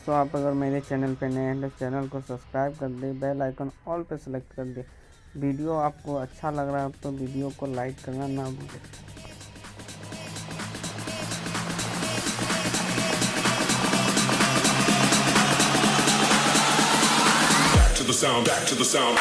दोस्तों आप अगर मेरे चैनल पे नए हैं तो चैनल को सब्सक्राइब कर दे, बेल आइकन ऑल पे सेलेक्ट कर दे। वीडियो आपको अच्छा लग रहा है तो वीडियो को लाइक करना ना भूलें। Back to the sound, back to the sound.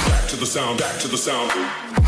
Back to the sound, back to the sound.